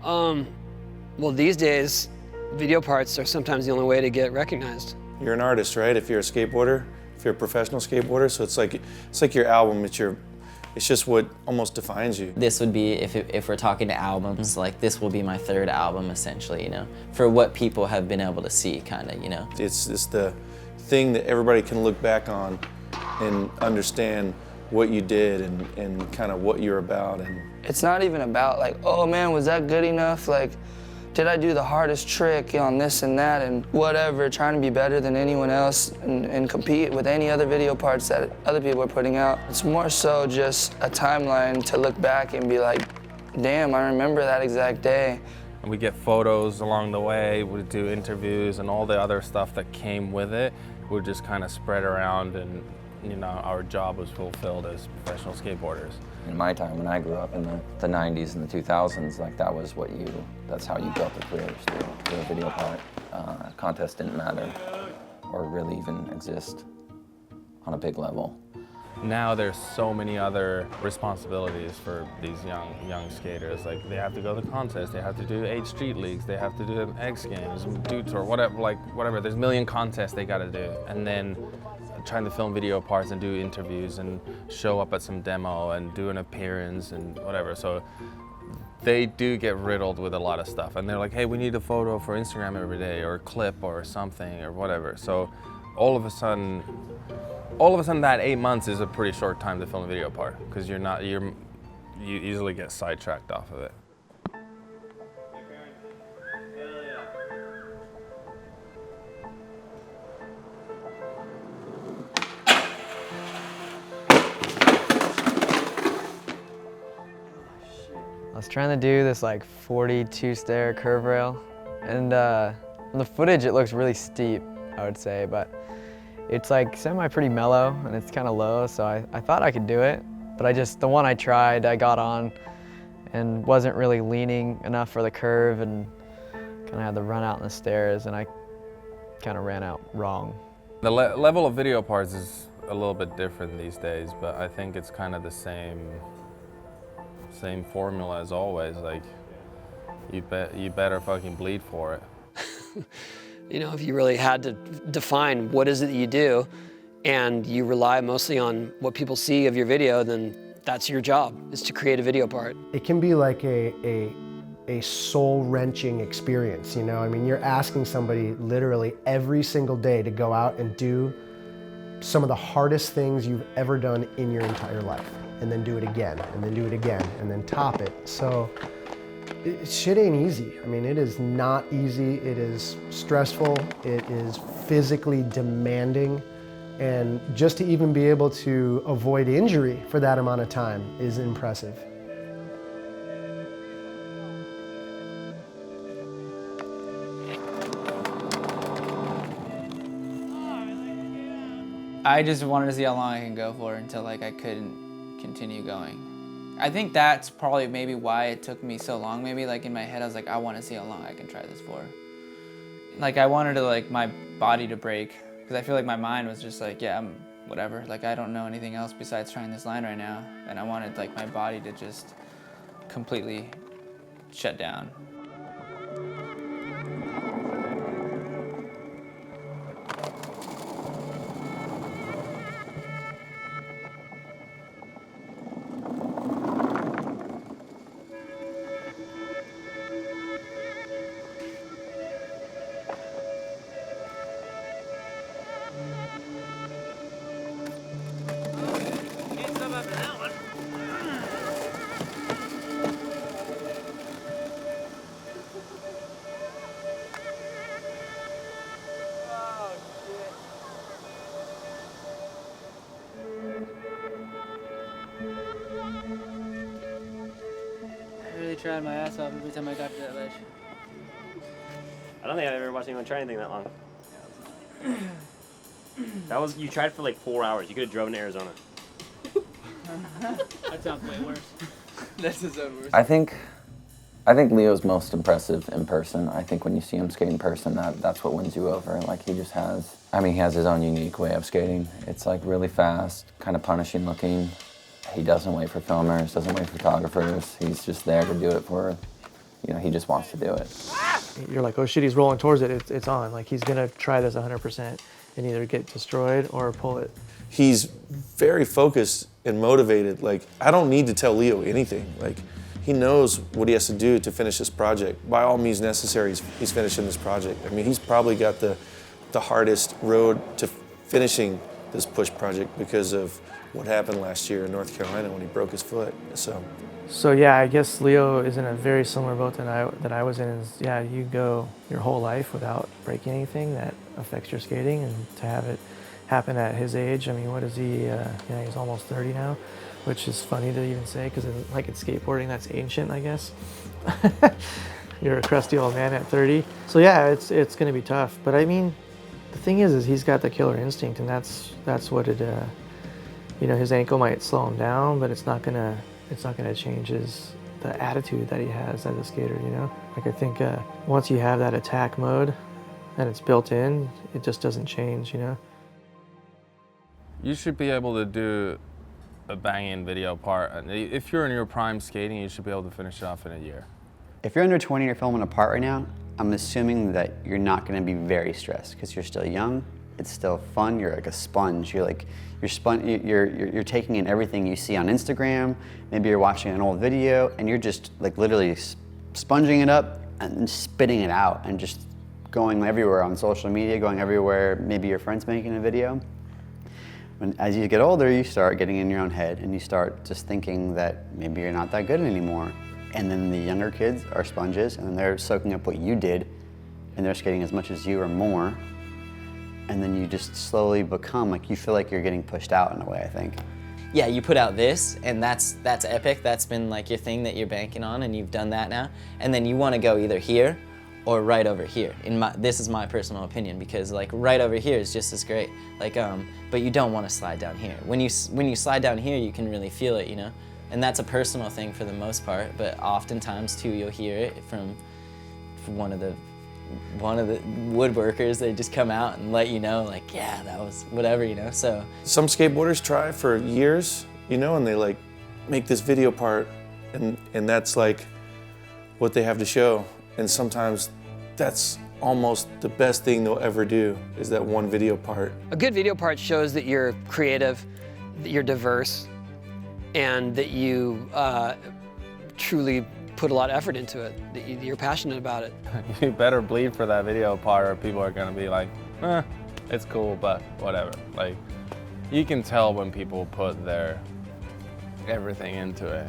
Well, these days, video parts are sometimes the only way to get recognized. You're an artist, right? If you're a skateboarder, if you're a professional skateboarder, so it's like your album. It's just what almost defines you. This would be, if we're talking to albums, like this will be my third album essentially, you know, for what people have been able to see, kind of, you know. It's the thing that everybody can look back on and understand what you did and kind of what you're about. And it's not even about like, oh man, was that good enough? Like, did I do the hardest trick on this and that and whatever, trying to be better than anyone else and compete with any other video parts that other people are putting out. It's more so just a timeline to look back and be like, damn, I remember that exact day. We get photos along the way, we do interviews and all the other stuff that came with it. We just kind of spread around and, you know, our job was fulfilled as professional skateboarders. In my time, when I grew up in the 90s and the 2000s, like that's how you built a career, through a video part. Contest didn't matter or really even exist on a big level. Now there's so many other responsibilities for these young skaters. Like they have to go to contests, they have to do 8 street leagues, they have to do X Games, do tour, whatever. There's a million contests they gotta do. And then trying to film video parts and do interviews and show up at some demo and do an appearance and whatever. So they do get riddled with a lot of stuff. And they're like, hey, we need a photo for Instagram every day or a clip or something or whatever. So all of a sudden that 8 months is a pretty short time to film a video part because you easily get sidetracked off of it. I was trying to do this like 42 stair curve rail, and in the footage it looks really steep, I would say, but it's like pretty mellow and it's kind of low, so I thought I could do it, but the one I tried, I got on and wasn't really leaning enough for the curve and kind of had to run out in the stairs, and I kind of ran out wrong. The level of video parts is a little bit different these days, but I think it's kind of the same formula as always. Like, you better fucking bleed for it. You know, if you really had to define what is it that you do, and you rely mostly on what people see of your video, then that's your job, is to create a video part. It can be like a soul-wrenching experience, you know? I mean, you're asking somebody literally every single day to go out and do some of the hardest things you've ever done in your entire life, and then do it again, and then do it again, and then top it. So shit ain't easy. I mean, it is not easy. It is stressful. It is physically demanding. And just to even be able to avoid injury for that amount of time is impressive. I just wanted to see how long I can go for until like I couldn't continue going. I think that's probably maybe why it took me so long. Maybe like in my head I was like, I want to see how long I can try this for. Like I wanted to like my body to break, because I feel like my mind was just like, yeah, I'm whatever. Like I don't know anything else besides trying this line right now. And I wanted like my body to just completely shut down. Tried my ass off every time I got to that ledge. I don't think I've ever watched anyone try anything that long. That was, you tried for like 4 hours. You could have driven to Arizona. That sounds way worse. That's his own worse. I think Leo's most impressive in person. I think when you see him skate in person, that's what wins you over. Like he just has, he has his own unique way of skating. It's like really fast, kind of punishing looking. He doesn't wait for filmers, doesn't wait for photographers. He's just there to do it for You know, he just wants to do it. You're like, oh shit, he's rolling towards it. It's on. Like he's gonna try this 100% and either get destroyed or pull it. He's very focused and motivated. Like, I don't need to tell Leo anything. Like, he knows what he has to do to finish this project. By all means necessary, he's finishing this project. I mean, he's probably got the hardest road to finishing this push project because of what happened last year in North Carolina when he broke his foot. So yeah, I guess Leo is in a very similar boat that I was in. Is yeah, you go your whole life without breaking anything that affects your skating, and to have it happen at his age. I mean, what is he? He's almost 30 now, which is funny to even say because like it's skateboarding, that's ancient, I guess. You're a crusty old man at 30. So yeah, it's gonna be tough. But I mean, the thing is he's got the killer instinct, and that's what it. His ankle might slow him down, but it's not gonna change the attitude that he has as a skater. Like I think once you have that attack mode, and it's built in, it just doesn't change. You should be able to do a banging video part. If you're in your prime skating, you should be able to finish it off in a year. If you're under 20 and you're filming a part right now, I'm assuming that you're not going to be very stressed because you're still young. It's still fun. You're like a sponge. You're taking in everything you see on Instagram. Maybe you're watching an old video and you're just like literally sponging it up and spitting it out and just going everywhere on social media, going everywhere. Maybe your friend's making a video. As you get older, you start getting in your own head and you start just thinking that maybe you're not that good anymore. And then the younger kids are sponges and they're soaking up what you did and they're skating as much as you or more. And then you just slowly become, like you feel like you're getting pushed out in a way, I think. Yeah, you put out this and that's epic. That's been like your thing that you're banking on and you've done that now. And then you want to go either here or right over here. This is my personal opinion because like right over here is just as great. Like, but you don't want to slide down here. When you slide down here, you can really feel it, And that's a personal thing for the most part, but oftentimes too, you'll hear it from one of the woodworkers. They just come out and let you know, like, yeah, that was whatever, So some skateboarders try for years, and they like make this video part, and that's like what they have to show. And sometimes that's almost the best thing they'll ever do is that one video part. A good video part shows that you're creative, that you're diverse, and that you truly put a lot of effort into it, that you're passionate about it. You better bleed for that video part or people are gonna be like, it's cool, but whatever. Like, you can tell when people put their everything into it,